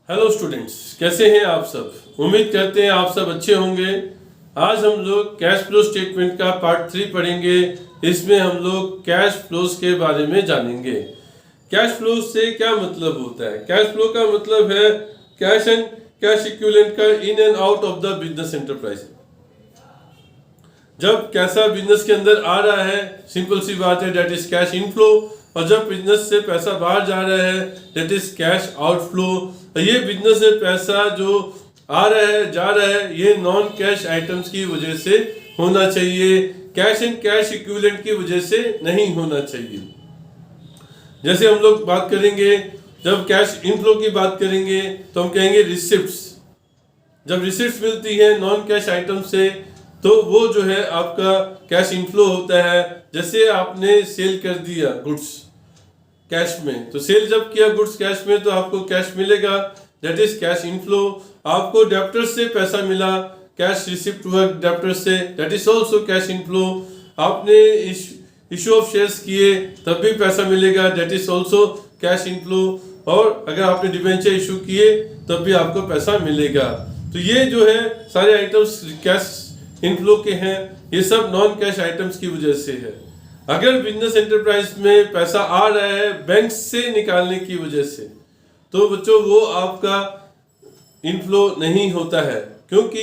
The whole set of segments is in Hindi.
हेलो स्टूडेंट्स, कैसे हैं आप सब। उम्मीद करते हैं आप सब अच्छे होंगे। आज हम लोग कैश फ्लो स्टेटमेंट का पार्ट 3 पढ़ेंगे। इसमें हम लोग कैश फ्लोज के बारे में जानेंगे। कैश फ्लो से क्या मतलब होता है। कैश फ्लो का मतलब है कैश एंड कैश इक्विवेलेंट का in and out of the business enterprise. जब कैसा बिजनेस के अंदर आ रहा है, सिंपल सी बात है, दैट इज कैश इनफ्लो। और जब बिजनेस से पैसा बाहर जा रहा है, दैट इज कैश आउटफ्लो। ये बिजनेस से पैसा जो आ रहा है जा रहा है, ये नॉन कैश आइटम्स की वजह से होना चाहिए, कैश एंड कैश इक्विवेलेंट की वजह से नहीं होना चाहिए। जैसे हम लोग बात करेंगे, जब कैश इनफ्लो की बात करेंगे तो हम कहेंगे रिसिप्ट्स। जब रिसिप्ट्स मिलती है नॉन कैश आइटम से, तो वो जो है आपका कैश इनफ्लो होता है। जैसे आपने सेल कर दिया गुड्स कैश में, तो सेल जब किया गुड्स कैश में, तो आपको कैश मिलेगा, दैट इज कैश इनफ्लो। आपको डेप्टर से पैसा मिला, कैश रिसिप्ट हुआ डेप्टर से, that is also cash inflow. आपने इशू ऑफ शेयर्स किए तब भी पैसा मिलेगा, that is also cash inflow. और अगर आपने डिबेंचर इशू किए तब भी आपको पैसा मिलेगा। तो ये जो है सारे आइटम्स कैश इनफ्लो के हैं। ये सब नॉन कैश आइटम्स की वजह से है। अगर बिजनेस एंटरप्राइज में पैसा आ रहा है बैंक से निकालने की वजह से, तो बच्चों वो आपका इनफ्लो नहीं होता है, क्योंकि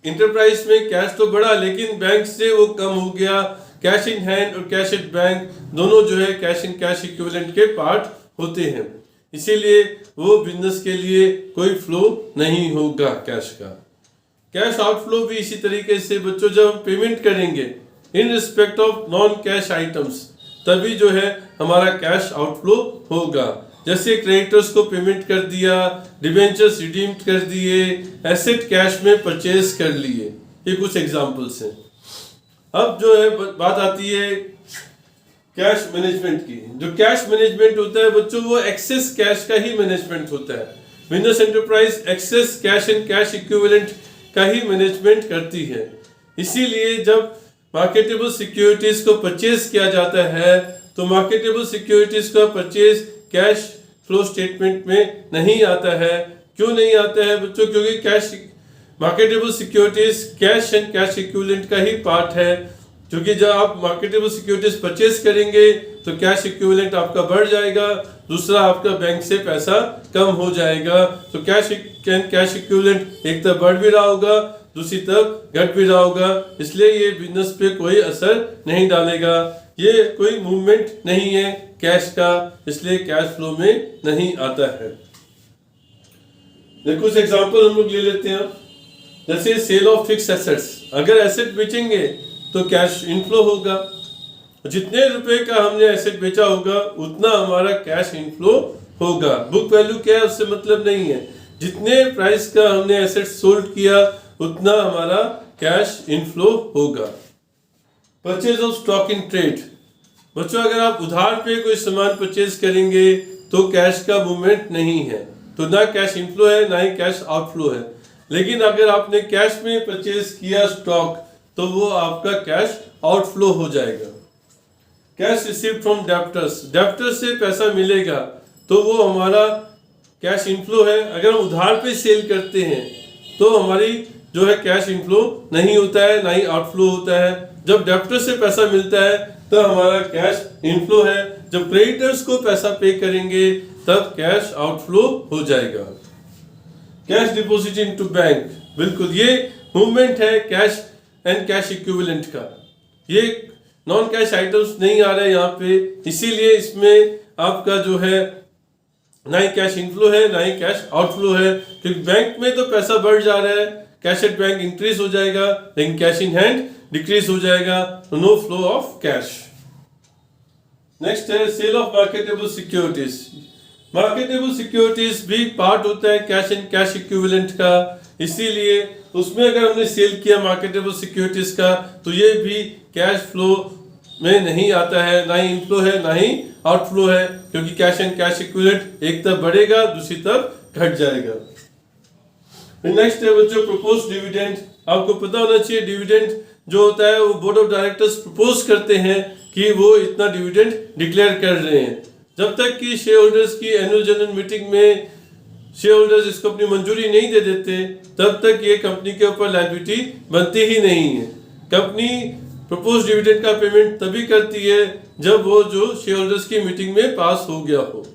इंटरप्राइज में कैश तो बढ़ा लेकिन बैंक से वो कम हो गया। कैश इन हैंड और कैश एट बैंक दोनों जो है कैश इन कैश इक्विवेलेंट के पार्ट होते हैं, इसीलिए वो बिजनेस के लिए कोई फ्लो नहीं होगा कैश का। कैश आउटफ्लो भी इसी तरीके से बच्चों, जब हम पेमेंट करेंगे in respect of non cash items, तभी जो है हमारा कैश आउटफ्लो होगा। जैसे क्रेडिटर्स को पेमेंट कर दिया, डिबेंचर्स रिडीम कर दिए, एसेट कैश में परचेज कर लिए, ये कुछ एग्जांपल्स हैं। अब जो है बात आती है कैश मैनेजमेंट की। जो कैश मैनेजमेंट होता है बच्चों, वो एक्सेस कैश का ही मैनेजमेंट होता है। Business enterprise access cash and cash equivalent का ही मैनेजमेंट करती है। इसीलिए जब मार्केटेबल सिक्योरिटीज को परचेज किया जाता है, तो मार्केटेबल सिक्योरिटीज का परचेज कैश फ्लो स्टेटमेंट में नहीं आता है। क्यों नहीं आता है बच्चों? क्योंकि cash marketable securities cash and cash equivalent का ही पार्ट है। क्योंकि जब आप मार्केटेबल सिक्योरिटीज परचेज करेंगे तो कैश इक्विवेलेंट आपका बढ़ जाएगा, दूसरा आपका बैंक से पैसा कम हो जाएगा। तो कैश एंड कैश इक्विवेलेंट एक तरफ बढ़ भी रहा होगा, दूसरी तरफ घट भी रहा होगा, इसलिए ये बिजनेस पे कोई असर नहीं डालेगा। ये कोई मूवमेंट नहीं है कैश का, इसलिए कैश फ्लो में नहीं आता है। देखो कुछ एग्जांपल हम लोग ले लेते हैं। जैसे सेल ऑफ फिक्स एसेट्स, अगर एसेट बेचेंगे तो कैश इनफ्लो होगा। जितने रुपए का हमने एसेट बेचा होगा उतना हमारा कैश इनफ्लो होगा। बुक वैल्यू क्या है उससे मतलब नहीं है, जितने प्राइस का हमने एसेट सोल्ड किया उतना हमारा कैश इनफ्लो होगा। Purchase of stock in trade, बच्चों अगर आप उधार पे कोई सामान परचेज करेंगे तो कैश का मूवमेंट नहीं है, तो ना कैश इनफ्लो है ना ही कैश आउटफ्लो है। लेकिन अगर आपने कैश में परचेज किया स्टॉक, तो वो आपका कैश आउटफ्लो हो जाएगा। Cash received from debtors, debtor से पैसा मिलेगा तो वो हमारा कैश इनफ्लो है। अगर हम उधार पे सेल करते हैं तो हमारी जो है कैश इनफ्लो नहीं होता है, ना ही आउटफ्लो होता है। जब डेप्टर से पैसा मिलता है तो हमारा कैश इनफ्लो है। जब क्रेडिटर्स को पैसा पे करेंगे तब कैश आउटफ्लो हो जाएगा। कैश डिपॉजिट इनटू बैंक, बिल्कुल ये मूवमेंट है कैश एंड कैश इक्विवेलेंट का। ये नॉन कैश आइटम्स नहीं आ रहे यहाँ पे, इसीलिए इसमें आपका जो है ना ही कैश इनफ्लो है ना ही कैश आउटफ्लो है। क्योंकि बैंक में तो पैसा बढ़ जा रहा है, कैश एट बैंक इंक्रीज हो जाएगा, लेकिन कैश इन हैंड डिक्रीज हो जाएगा, तो no flow of cash. Next है sale of marketable securities. Marketable securities भी पार्ट होता है कैश एंड कैश इक्विवेलेंट का, इसीलिए उसमें अगर हमने सेल किया मार्केटेबल सिक्योरिटीज का तो ये भी कैश फ्लो में नहीं आता है, ना ही इनफ्लो है ना ही आउटफ्लो है। क्योंकि कैश एंड कैश इक्विवेलेंट एक तरफ बढ़ेगा दूसरी तरफ घट जाएगा। नेक्स्ट है बच्चों प्रपोज डिविडेंड। आपको पता होना चाहिए डिविडेंड जो होता है वो बोर्ड ऑफ डायरेक्टर्स प्रपोज करते हैं कि वो इतना डिविडेंड डिक्लेयर कर रहे हैं। जब तक कि शेयर होल्डर्स की एनुअल जनरल मीटिंग में शेयर होल्डर्स इसको अपनी मंजूरी नहीं दे देते, तब तक ये कंपनी के ऊपर लायबिलिटी बनती ही नहीं है। कंपनी प्रपोज डिविडेंड का पेमेंट तभी करती है जब वो जो शेयर होल्डर्स की मीटिंग में पास हो गया हो।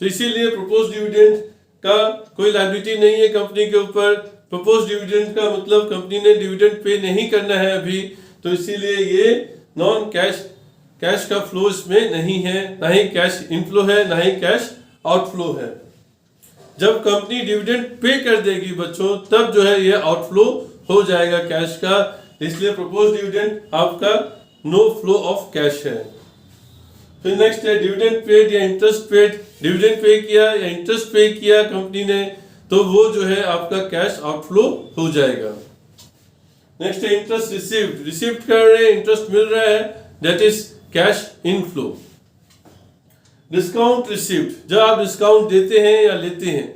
तो इसीलिए प्रपोज डिविडेंड का कोई लायबिलिटी नहीं है कंपनी के ऊपर। प्रपोज डिविडेंड का मतलब कंपनी ने डिविडेंड पे नहीं करना है अभी, तो इसीलिए ये नॉन कैश का फ्लो इसमें नहीं है, ना ही कैश इनफ्लो है, ना ही कैश आउटफ्लो है। जब कंपनी डिविडेंड पे कर देगी बच्चों, तब जो है ये आउटफ्लो हो जाएगा कैश का। इसलिए प्रपोज डिविडेंड आपका नो फ्लो ऑफ कैश है। फिर नेक्स्ट है डिविडेंड पेड या इंटरेस्ट पेड। डिविडेंड पे किया या इंटरेस्ट पे किया कंपनी ने, तो वो जो है आपका कैश आउटफ्लो हो जाएगा। नेक्स्ट है इंटरेस्ट रिसीव्ड। रिसीव कर रहे हैं, इंटरेस्ट मिल रहा है, that is cash inflow. Discount received, जब आप डिस्काउंट देते हैं या लेते हैं,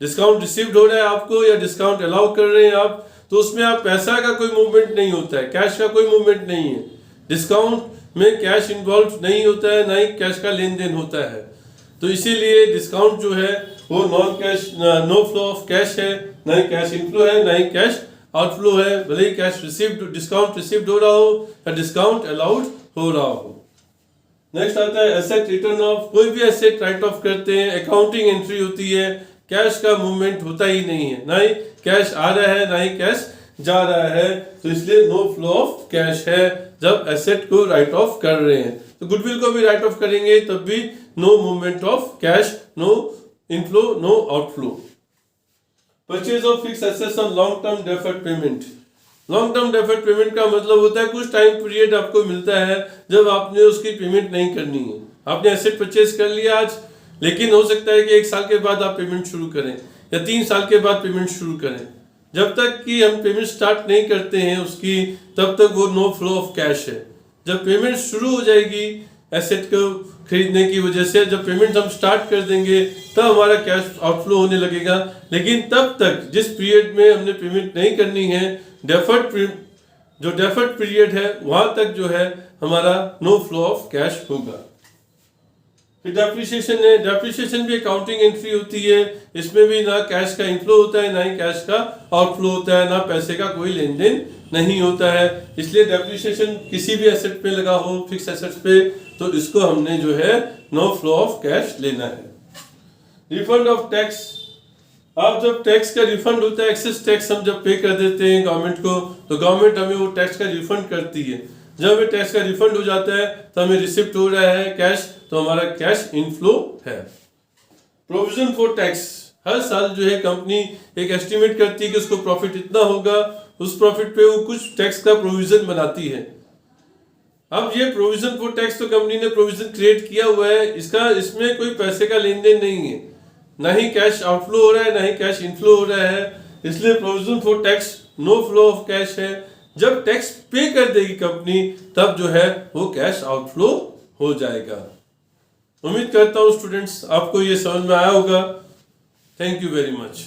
डिस्काउंट रिसीव्ड हो रहा है आपको या डिस्काउंट अलाउ कर रहे हैं आप, तो उसमें आप पैसा का कोई मूवमेंट नहीं होता है, कैश का कोई मूवमेंट नहीं है। डिस्काउंट में कैश इन्वॉल्व नहीं होता है, ना ही कैश का लेन देन होता है। तो इसीलिए डिस्काउंट जो है वो non cash, no flow of cash है, ना ही कैश इनफ्लो है, ना ही कैश आउटफ्लो है। भले ही कैश रिसीव्ड, डिस्काउंट रिसीव्ड हो रहा हो या डिस्काउंट अलाउड हो रहा हो। नेक्स्ट आता है एसेट रिटर्न ऑफ। कोई भी एसेट राइट ऑफ करते हैं, अकाउंटिंग एंट्री होती है, कैश का मूवमेंट होता ही नहीं है, ना ही कैश आ रहा है, ना ही कैश जा रहा है। तो इसलिए नो फ्लो ऑफ कैश है जब एसेट को राइट ऑफ कर रहे हैं। तो गुडविल को भी राइट ऑफ करेंगे तब भी no movement of cash, no inflow, no outflow. Purchase of fix assets on long term deferred payment. Long term deferred payment का मतलब होता है कुछ टाइम पीरियड आपको मिलता है जब आपने उसकी पेमेंट नहीं करनी है। आपने एसेट परचेज कर लिया आज, लेकिन हो सकता है कि 1 साल के बाद आप पेमेंट शुरू करें या 3 साल के बाद पेमेंट शुरू करें। जब तक कि हम पेमेंट स्टार्ट नहीं करते हैं उसकी, तब तक वो नो फ्लो ऑफ कैश है। जब पेमेंट शुरू हो जाएगी एसेट को खरीदने की वजह से, जब पेमेंट हम स्टार्ट कर देंगे तब हमारा कैश आउटफ्लो होने लगेगा। लेकिन तब तक जिस पीरियड में हमने पेमेंट नहीं करनी है, जो डेफर्ड पीरियड है, वहां तक जो है हमारा नो फ्लो ऑफ कैश होगा। फिर डेप्रिसिएशन है। डेप्रिसिएशन भी अकाउंटिंग एंट्री होती है, इसमें भी ना कैश का इनफ्लो होता है, ना ही कैश का आउटफ्लो होता है, ना पैसे का कोई लेन देन नहीं होता है। इसलिए डेप्रिसिएशन किसी भी एसेट पे लगा हो, फिक्स एसेट्स पे, तो इसको हमने जो है नो फ्लो ऑफ कैश लेना है। Refund of tax. अब जब टैक्स का रिफंड होता है, एक्सेस टैक्स हम जब पे कर देते हैं गवर्नमेंट को, तो गवर्नमेंट हमें वो टैक्स का रिफंड करती है। जब हमें टैक्स का रिफंड हो जाता है तो हमें रिसिप्ट हो रहा है कैश, तो हमारा कैश इनफ्लो है। Provision for tax. हर साल जो है कंपनी एक एस्टिमेट करती है कि उसको प्रॉफिट इतना होगा, उस प्रॉफिट पे वो कुछ टैक्स का प्रोविजन बनाती है। अब ये प्रोविजन फॉर टैक्स तो कंपनी ने प्रोविजन क्रिएट किया हुआ है, इसमें कोई पैसे का लेन देन नहीं है, ना ही कैश आउटफ्लो हो रहा है, ना ही कैश इनफ्लो हो रहा है। इसलिए provision for tax no flow of cash है। जब टैक्स पे कर देगी कंपनी, तब जो है वो कैश आउटफ्लो हो जाएगा। उम्मीद करता हूं स्टूडेंट्स आपको ये समझ में आया होगा। Thank you very much.